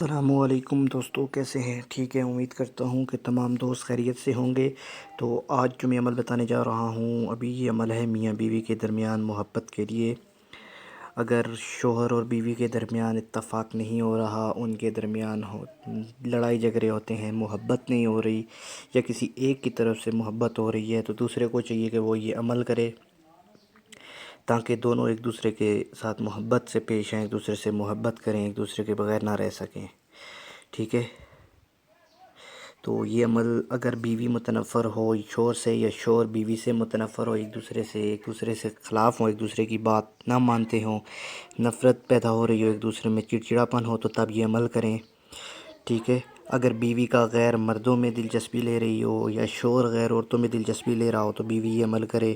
السلام علیکم دوستو، کیسے ہیں؟ ٹھیک ہے، امید کرتا ہوں کہ تمام دوست خیریت سے ہوں گے۔ تو آج جو میں عمل بتانے جا رہا ہوں، ابھی یہ عمل ہے میاں بیوی کے درمیان محبت کے لیے۔ اگر شوہر اور بیوی کے درمیان اتفاق نہیں ہو رہا، ان کے درمیان لڑائی جھگڑے ہوتے ہیں، محبت نہیں ہو رہی، یا کسی ایک کی طرف سے محبت ہو رہی ہے، تو دوسرے کو چاہیے کہ وہ یہ عمل کرے تاکہ دونوں ایک دوسرے کے ساتھ محبت سے پیش آئیں، ایک دوسرے سے محبت کریں، ایک دوسرے کے بغیر نہ رہ سکیں۔ ٹھیک ہے، تو یہ عمل اگر بیوی متنفر ہو شوہر سے، یا شوہر بیوی سے متنفر ہو، ایک دوسرے سے خلاف ہوں، ایک دوسرے کی بات نہ مانتے ہوں، نفرت پیدا ہو رہی ہو، ایک دوسرے میں چڑچڑاپن ہو، تو تب یہ عمل کریں۔ ٹھیک ہے، اگر بیوی کا غیر مردوں میں دلچسپی لے رہی ہو، یا شوہر غیر عورتوں میں دلچسپی لے رہا ہو، تو بیوی یہ عمل کرے،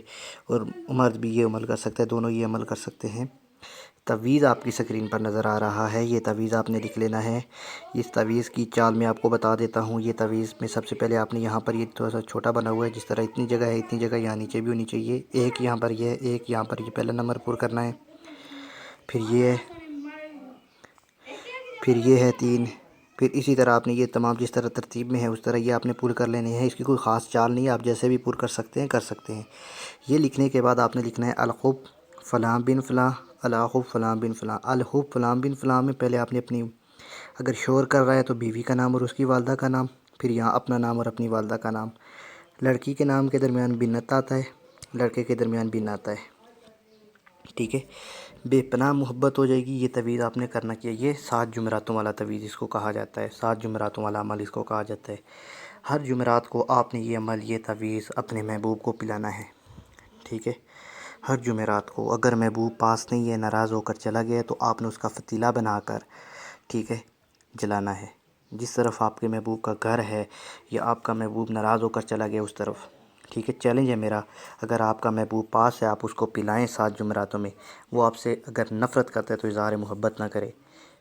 اور مرد بھی یہ عمل کر سکتا ہے، دونوں یہ عمل کر سکتے ہیں۔ تعویذ آپ کی سکرین پر نظر آ رہا ہے، یہ تعویذ آپ نے لکھ لینا ہے۔ اس تعویذ کی چال میں آپ کو بتا دیتا ہوں۔ یہ تعویذ میں سب سے پہلے آپ نے یہاں پر یہ تھوڑا سا چھوٹا بنا ہوا ہے، جس طرح اتنی جگہ ہے، اتنی جگہ یہاں نیچے بھی ہونی چاہیے۔ ایک یہاں پر یہ، ایک یہاں پر یہ پہلا نمبر پر کرنا ہے، پھر یہ ہے، پھر یہ ہے 3، پھر اسی طرح آپ نے یہ تمام جس طرح ترتیب میں ہے اس طرح یہ آپ نے پور کر لینے ہیں۔ اس کی کوئی خاص چال نہیں ہے، آپ جیسے بھی پور کر سکتے ہیں۔ یہ لکھنے کے بعد آپ نے لکھنا ہے الحب فلاں بن فلاں، الحب فلاں بن فلاں، الحب فلاں بن فلاں میں پہلے آپ نے اپنی، اگر شوہر کر رہا ہے تو بیوی کا نام اور اس کی والدہ کا نام، پھر یہاں اپنا نام اور اپنی والدہ کا نام۔ لڑکی کے نام کے درمیان بنت آتا ہے، لڑکے کے درمیان بن آتا ہے۔ ٹھیک ہے، بے پناہ محبت ہو جائے گی۔ یہ تعویذ آپ نے کرنا کیا، یہ 7 جمعراتوں والا تعویذ اس کو کہا جاتا ہے، 7 جمعراتوں والا عمل اس کو کہا جاتا ہے۔ ہر جمعرات کو آپ نے یہ عمل، یہ تعویذ اپنے محبوب کو پلانا ہے۔ ٹھیک ہے، ہر جمعرات کو اگر محبوب پاس نہیں ہے، ناراض ہو کر چلا گیا، تو آپ نے اس کا فتیلہ بنا کر، ٹھیک ہے، جلانا ہے۔ جس طرف آپ کے محبوب کا گھر ہے، یا آپ کا محبوب ناراض ہو کر چلا گیا اس طرف، ٹھیک ہے، چیلنج ہے میرا، اگر آپ کا محبوب پاس ہے، آپ اس کو پلائیں 7 جمعراتوں میں۔ وہ آپ سے اگر نفرت کرتا ہے تو اظہار محبت نہ کرے،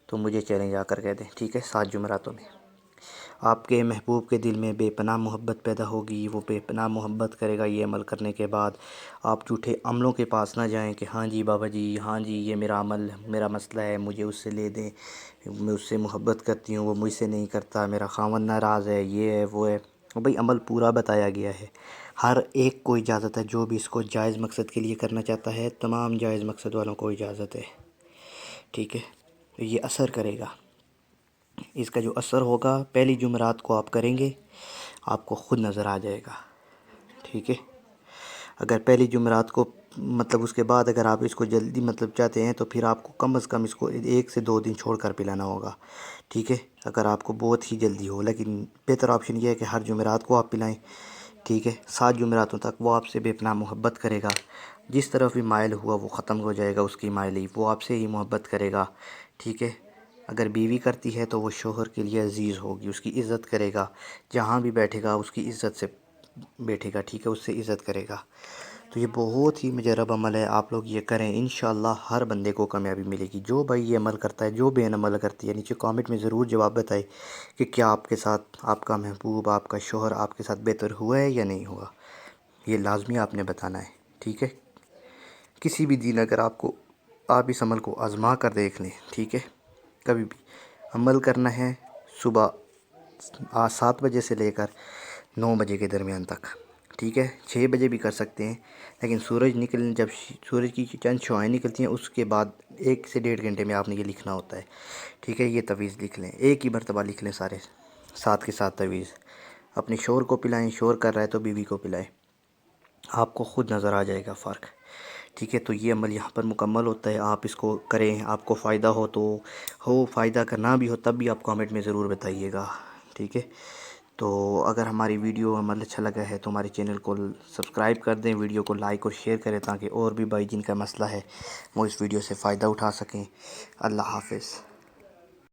تو مجھے چیلنج آ کر کہہ دیں، ٹھیک ہے، 7 جمعراتوں میں۔ آپ کے محبوب کے دل میں بے پناہ محبت پیدا ہوگی، وہ بے پناہ محبت کرے گا۔ یہ عمل کرنے کے بعد آپ جھوٹے عملوں کے پاس نہ جائیں کہ ہاں جی بابا جی، ہاں جی یہ میرا عمل، میرا مسئلہ ہے، مجھے اس سے لے دیں، میں اس سے محبت کرتی ہوں، وہ مجھ سے نہیں کرتا، میرا خاوند ناراض ہے، یہ ہے وہ ہے۔ بھئی عمل پورا بتایا گیا ہے، ہر ایک کو اجازت ہے، جو بھی اس کو جائز مقصد کے لیے کرنا چاہتا ہے، تمام جائز مقصد والوں کو اجازت ہے۔ ٹھیک ہے، تو یہ اثر کرے گا، اس کا جو اثر ہوگا پہلی جمعرات کو آپ کریں گے، آپ کو خود نظر آ جائے گا۔ ٹھیک ہے، اگر پہلی جمعرات کو مطلب اس کے بعد اگر آپ اس کو جلدی مطلب چاہتے ہیں، تو پھر آپ کو کم از کم اس کو 1 سے 2 دن چھوڑ کر پلانا ہوگا۔ ٹھیک ہے، اگر آپ کو بہت ہی جلدی ہو، لیکن بہتر آپشن یہ ہے کہ ہر جمعرات کو آپ پلائیں۔ ٹھیک ہے، 7 جمعراتوں تک وہ آپ سے بے پناہ محبت کرے گا، جس طرف بھی مائل ہوا وہ ختم ہو جائے گا، اس کی مائلی وہ آپ سے ہی محبت کرے گا۔ ٹھیک ہے، اگر بیوی کرتی ہے تو وہ شوہر کے لیے عزیز ہوگی، اس کی عزت کرے گا، جہاں بھی بیٹھے گا اس کی عزت سے بیٹھے گا، ٹھیک ہے، اس سے عزت کرے گا۔ تو یہ بہت ہی مجرب عمل ہے، آپ لوگ یہ کریں، انشاءاللہ ہر بندے کو کامیابی ملے گی۔ جو بھائی یہ عمل کرتا ہے، جو بہن عمل کرتی ہے، نیچے کامنٹ میں ضرور جواب بتائے کہ کیا آپ کے ساتھ آپ کا محبوب، آپ کا شوہر آپ کے ساتھ بہتر ہوا ہے یا نہیں ہوا۔ یہ لازمی آپ نے بتانا ہے، ٹھیک ہے۔ کسی بھی دن اگر آپ اس عمل کو آزما کر دیکھ لیں، ٹھیک ہے، کبھی بھی عمل کرنا ہے، صبح 7 بجے سے لے کر 9 بجے کے درمیان تک، ٹھیک ہے، 6 بجے بھی کر سکتے ہیں، لیکن جب سورج کی چند شعاعیں نکلتی ہیں اس کے بعد 1 سے 1.5 گھنٹے میں آپ نے یہ لکھنا ہوتا ہے۔ ٹھیک ہے، یہ تعویذ لکھ لیں، ایک ہی مرتبہ لکھ لیں سارے 7 کے 7 تعویذ، اپنے شوہر کو پلائیں، شوہر کر رہا ہے تو بیوی کو پلائیں، آپ کو خود نظر آ جائے گا فرق۔ ٹھیک ہے، تو یہ عمل یہاں پر مکمل ہوتا ہے، آپ اس کو کریں، آپ کو فائدہ ہو تو فائدہ کرنا بھی ہو تب بھی آپ کامنٹ میں ضرور بتائیے گا، ٹھیک ہے۔ تو اگر ہماری ویڈیو عمل اچھا لگا ہے تو ہمارے چینل کو سبسکرائب کر دیں، ویڈیو کو لائک اور شیئر کریں، تاکہ اور بھی بھائی جن کا مسئلہ ہے وہ اس ویڈیو سے فائدہ اٹھا سکیں۔ اللہ حافظ۔